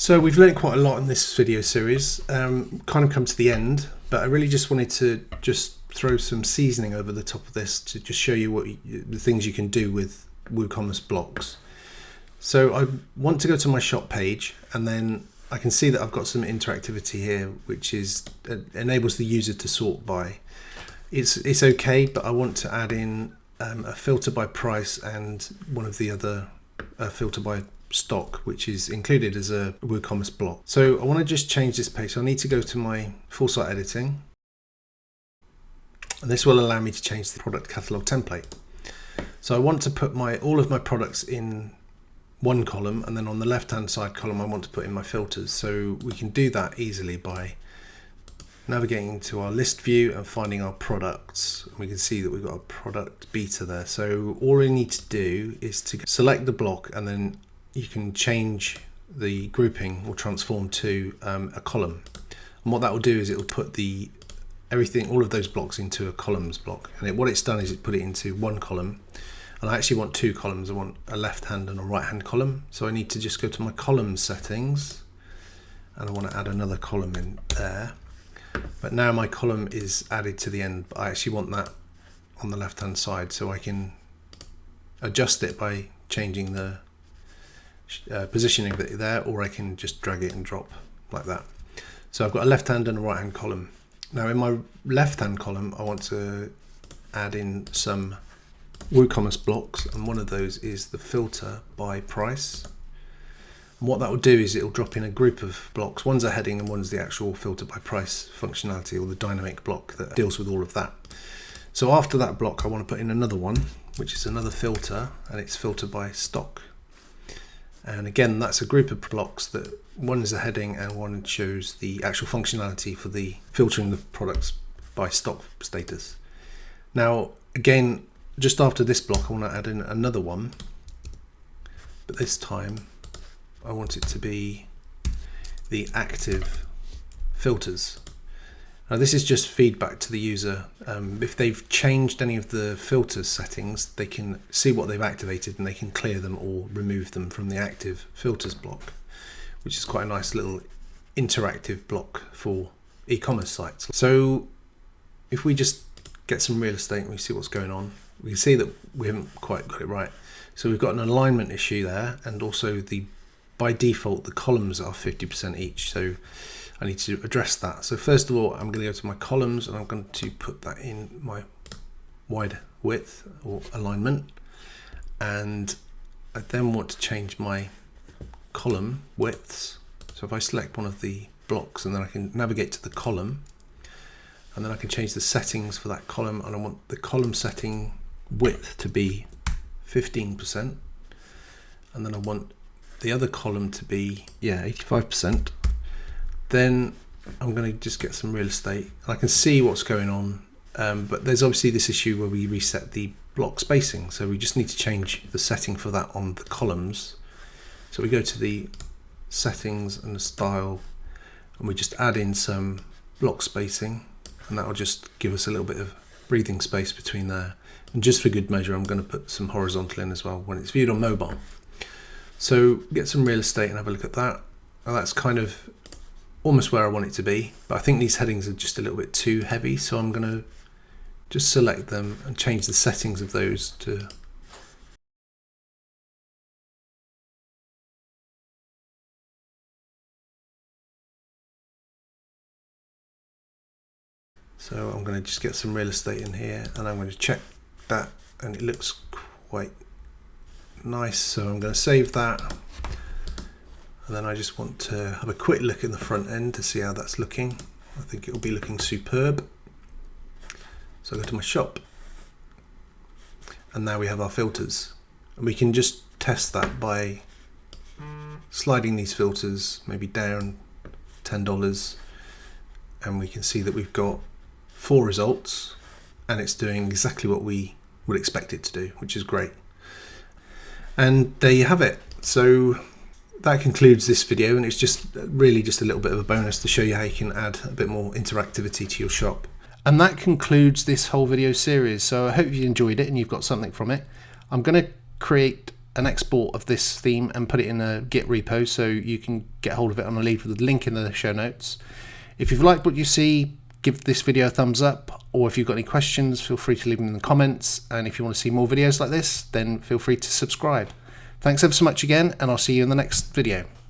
So we've learned quite a lot in this video series, kind of come to the end, but I really just wanted to just throw some seasoning over the top of this to just show you the things you can do with WooCommerce blocks. So I want to go to my shop page, and then I can see that I've got some interactivity here, which enables the user to sort by. It's okay, but I want to add in a filter by price and one of the other filter by stock, which is included as a WooCommerce block. So I want to just change this page. So I need to go to my full site editing, and this will allow me to change the product catalog template. So I want to put all of my products in one column, and then on the left hand side column I want to put in my filters. So we can do that easily by navigating to our list view and finding our products. We can see that we've got a product beta there. So all we need to do is to select the block, and then you can change the grouping or transform to a column. And what that will do is it will put all of those blocks into a columns block. And what it's done is it put it into one column. And I actually want two columns. I want a left hand and a right hand column. So I need to just go to my column settings, and I want to add another column in there. But now my column is added to the end, but I actually want that on the left hand side, so I can adjust it by changing the positioning of it there, or I can just drag it and drop like that. So I've got a left hand and a right hand column. Now in my left hand column I want to add in some WooCommerce blocks, and one of those is the filter by price. And what that will do is it will drop in a group of blocks. One's a heading and one's the actual filter by price functionality, or the dynamic block that deals with all of that. So after that block I want to put in another one, which is another filter, and it's filter by stock. And again, that's a group of blocks that one is a heading and one shows the actual functionality for the filtering the products by stock status. Now again, just after this block I want to add in another one, but this time I want it to be the active filters. Now this is just feedback to the user. If they've changed any of the filter settings, they can see what they've activated and they can clear them or remove them from the active filters block, which is quite a nice little interactive block for e-commerce sites. So if we just get some real estate and we see what's going on, we can see that we haven't quite got it right. So we've got an alignment issue there, and also by default the columns are 50% each. So I need to address that. So first of all, I'm going to go to my columns, and I'm going to put that in my wide width or alignment, and I then want to change my column widths. So if I select one of the blocks, and then I can navigate to the column, and then I can change the settings for that column, and I want the column setting width to be 15%, and then I want the other column to be 85%. Then I'm going to just get some real estate, and I can see what's going on, but there's obviously this issue where we reset the block spacing, so we just need to change the setting for that on the columns. So we go to the settings and the style, and we just add in some block spacing, and that will just give us a little bit of breathing space between there. And just for good measure, I'm going to put some horizontal in as well when it's viewed on mobile. So get some real estate and have a look at that. Now that's kind of almost where I want it to be, but I think these headings are just a little bit too heavy, so I'm going to just select them and change the settings of those to so I'm going to just get some real estate in here, and I'm going to check that, and it looks quite nice, so I'm going to save that. And then I just want to have a quick look in the front end to see how that's looking. I think it will be looking superb. So I go to my shop, and now we have our filters, and we can just test that by sliding these filters maybe down $10, and we can see that we've got 4 results, and it's doing exactly what we would expect it to do, which is great. And there you have it. So that concludes this video, and it's just really just a little bit of a bonus to show you how you can add a bit more interactivity to your shop. And that concludes this whole video series. So I hope you enjoyed it and you've got something from it. I'm going to create an export of this theme and put it in a Git repo so you can get hold of it, and I'll leave the link in the show notes. If you've liked what you see, give this video a thumbs up, or if you've got any questions, feel free to leave them in the comments, and if you want to see more videos like this, then feel free to subscribe. Thanks ever so much again, and I'll see you in the next video.